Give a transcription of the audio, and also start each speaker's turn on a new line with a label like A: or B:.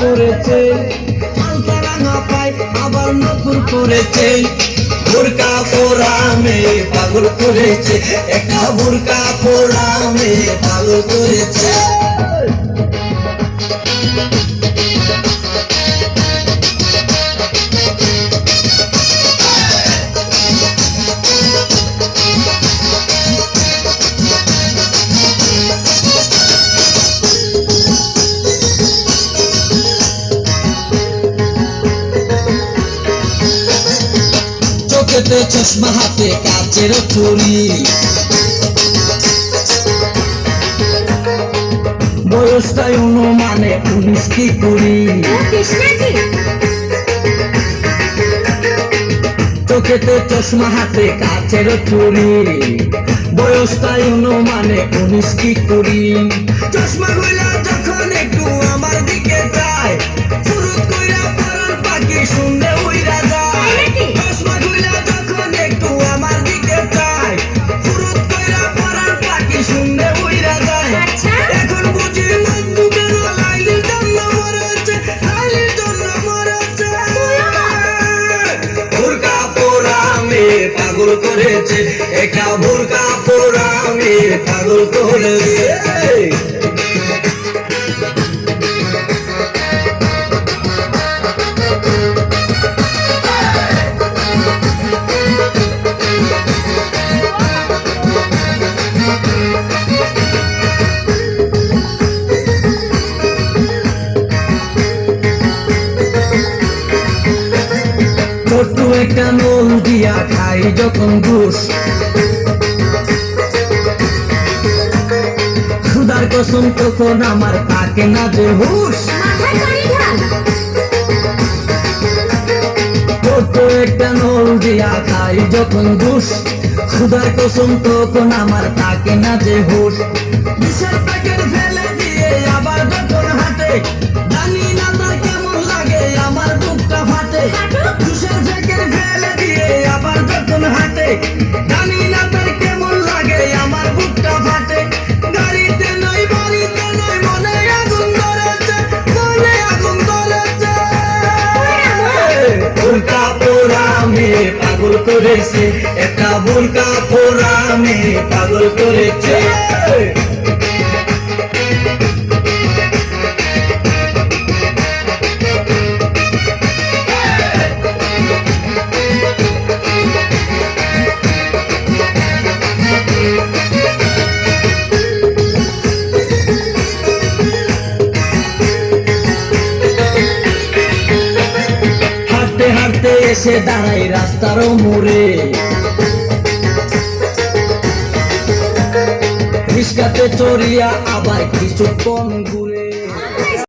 A: করেছে আলতারা না পাই আবার নতুন করেছে বোরকা পরামে পাগল করেছে একটা বোরকা পরামে পাগল করেছে চোখেতে চশমা হাতে কাচের চুরি বয়সটাই অনুমানে 19 কি 20 চোখেতে চশমা হাতে কাচের চুরি বয়সটাই অনুমানে 19 কি 20 চশমা গুলা যখন একটু আমার দিকে যায় ফুরুত কইরা পরান পাখি শুনলে উইরা যায় চশমা গুলা যখন একটু আমার দিকে যায় ফুরুত কইরা পরান পাখি শুনলে উইরা যায় এখন বুঝি বন্ধুদের লাইলির জন্য মরেছে লাইলির জন্য মরেছে বোরকা পরামে পাগল করেছে একটা বোরকা পরামে পাগল করেছে ছোট্ট একটা নল দিয়া খাই যখন ঘুষ খুদার কসম তখন আমার থাকে না যে হুশ ছোট্ট একটা নল দিয়া খাই যখন ঘুষ খুদার কসম তখন আমার থাকে না যে হুশ বিষের প্যাকেট ফেলে দিয়ে আবার যখন হাঁটে জানি না তার কেমন লাগে আমার বুকটা ফাটে বিষের প্যাকেট ফেলে দিয়ে আবার যখন হাঁটে জানি না তার কেমন লাগে আমার বুকটা ফাটে গাড়িতে নয় বাড়িতে নয় মনে আগুন ধরেছে মনে আগুন ধরেছে বোরকা পরামে পাগল করেছে একটা বোরকা পরামে পাগল করেছে হাঁটতে হাঁটতে এসে দাঁড়াই রাস্তার মোড়ে রিস্কাতে চড়িয়া আবার কিছুক্ষণ ঘুরে